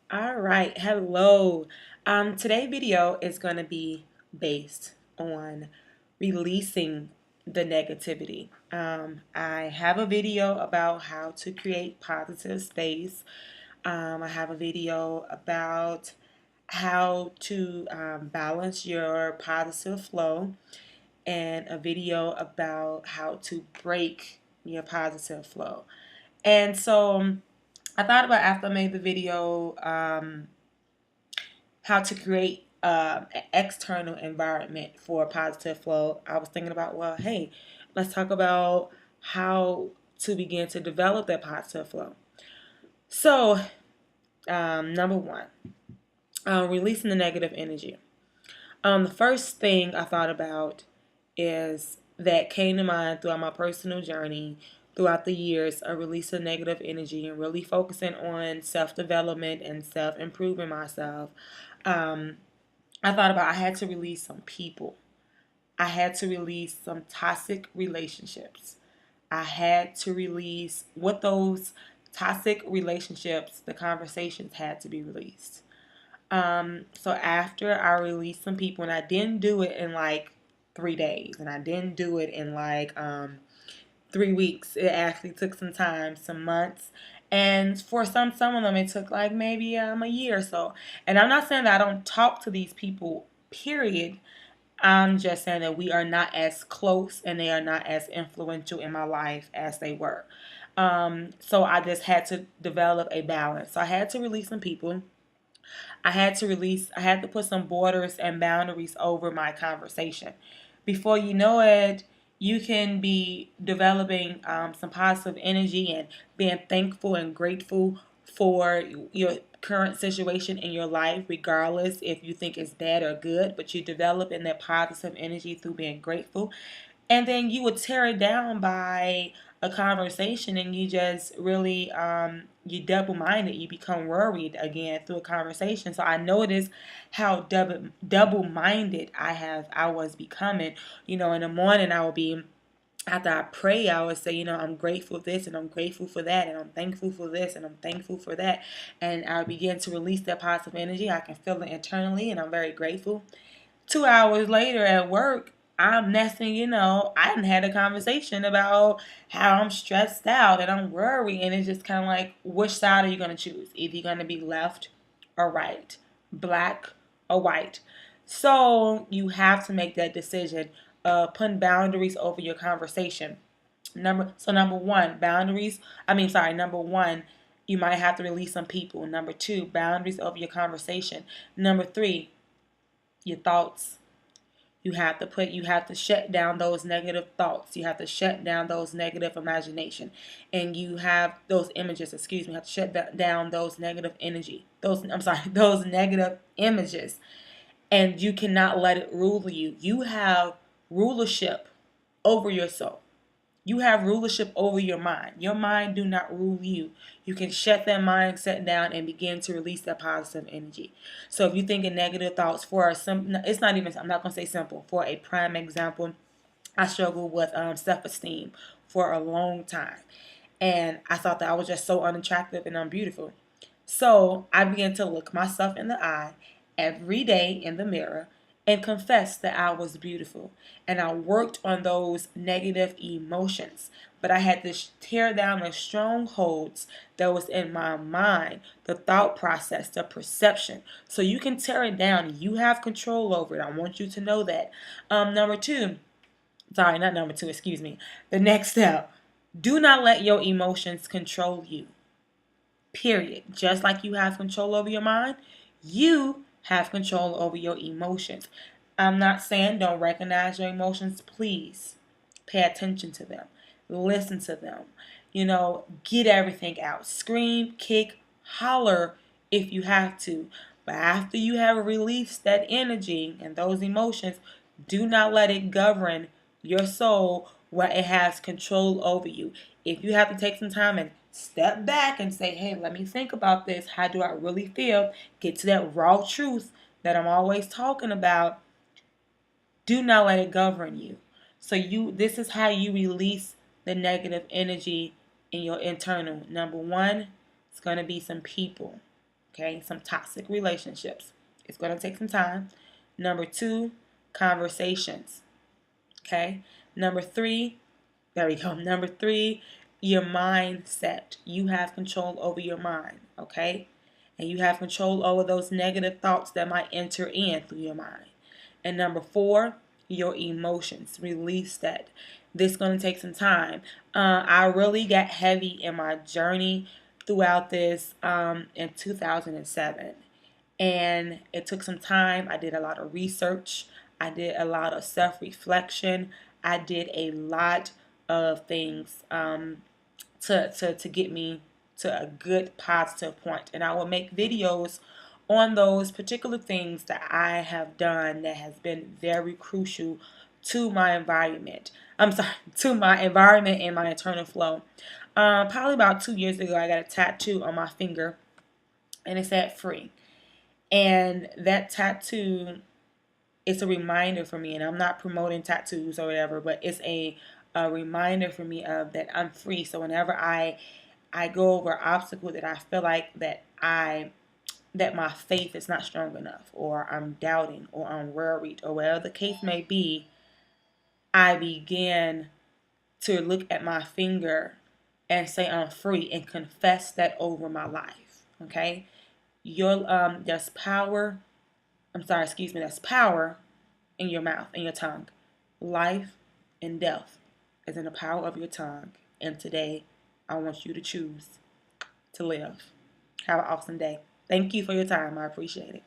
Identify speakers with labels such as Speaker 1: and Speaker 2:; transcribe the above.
Speaker 1: All right, hello. Today's video is going to be based on releasing the negativity. I have a video about how to create positive space. I have a video about how to balance your positive flow, and a video about how to break your positive flow. And so I thought about after I made the video, how to create an external environment for a positive flow. I was thinking about, well, hey, let's talk about how to begin to develop that positive flow. So, number one, releasing the negative energy. The first thing I thought about is that came to mind throughout my personal journey throughout the years of releasing negative energy and really focusing on self-development and self-improving myself. Um, I thought about I had to release some people. I had to release some toxic relationships. I had to release what those toxic relationships, the conversations had to be released. So after I released some people, and I didn't do it in like 3 days, and I didn't do it in like 3 weeks. It actually took some time, some months, and for some of them it took like maybe a year or so. And I'm not saying that I don't talk to these people. Period. I'm just saying that we are not as close and they are not as influential in my life as they were. So I just had to develop a balance. So I had to release some people. I had to put some borders and boundaries over my conversation. Before you know it, you can be developing some positive energy and being thankful and grateful for your current situation in your life, regardless if you think it's bad or good, but you develop in that positive energy through being grateful. And then you would tear it down by a conversation, and you just really you double-minded, you become worried again through a conversation. So I noticed how double-minded I was becoming. In the morning I would be, after I pray, I would say, I'm grateful for this and I'm grateful for that and I'm thankful for this and I'm thankful for that. And I begin to release that positive energy. I can feel it internally and I'm very grateful. 2 hours later at work, I'm nesting, I hadn't had a conversation about how I'm stressed out and I'm worried. And it's just kind of like, which side are you going to choose? Either you're going to be left or right, black or white. So you have to make that decision. Putting boundaries over your conversation. Number one, boundaries. Number one, you might have to release some people. Number two, boundaries over your conversation. Number three, your thoughts. You have to shut down those negative thoughts. You have to shut down those negative imagination. And you have those images, you have to shut down those negative energy. Those negative images. And you cannot let it rule you. You have rulership over your soul. You have rulership over your mind. Your mind do not rule you. You can shut that mindset down and begin to release that positive energy. So if you think in negative thoughts, it's not even, I'm not going to say simple. For a prime example, I struggled with self-esteem for a long time. And I thought that I was just so unattractive and unbeautiful. So I began to look myself in the eye every day in the mirror and confess that I was beautiful. And I worked on those negative emotions. But I had to tear down the strongholds that was in my mind, the thought process, the perception. So you can tear it down. You have control over it. I want you to know that. Number two, sorry, not number two, excuse me. The next step, do not let your emotions control you. Period. Just like you have control over your mind, you have control over your emotions. I'm not saying don't recognize your emotions. Please pay attention to them. Listen to them. Get everything out. Scream, kick, holler if you have to. But after you have released that energy and those emotions, do not let it govern your soul where it has control over you. If you have to take some time and step back and say, hey, let me think about this. How do I really feel? Get to that raw truth that I'm always talking about. Do not let it govern you. So this is how you release the negative energy in your internal. Number one, it's going to be some people. Okay, some toxic relationships. It's going to take some time. Number 2, conversations. Okay. Number 3, there we go. Number 3, your mindset. You have control over your mind. Okay. And you have control over those negative thoughts that might enter in through your mind. And number 4, your emotions. Release that. This is going to take some time. I really got heavy in my journey throughout this in 2007. And it took some time. I did a lot of research. I did a lot of self-reflection. I did a lot of things to get me to a good positive point. And I will make videos on those particular things that I have done that has been very crucial to my environment. I'm sorry, to my environment and my internal flow. Probably about 2 years ago, I got a tattoo on my finger, and it said free. And that tattoo is a reminder for me, and I'm not promoting tattoos or whatever, but it's a reminder for me of that I'm free. So whenever I go over an obstacle that I feel like that my faith is not strong enough, or I'm doubting, or I'm worried, or whatever the case may be, I begin to look at my finger and say I'm free and confess that over my life. Okay? There's power. There's power in your mouth, in your tongue. Life and death is in the power of your tongue. And today, I want you to choose to live. Have an awesome day. Thank you for your time. I appreciate it.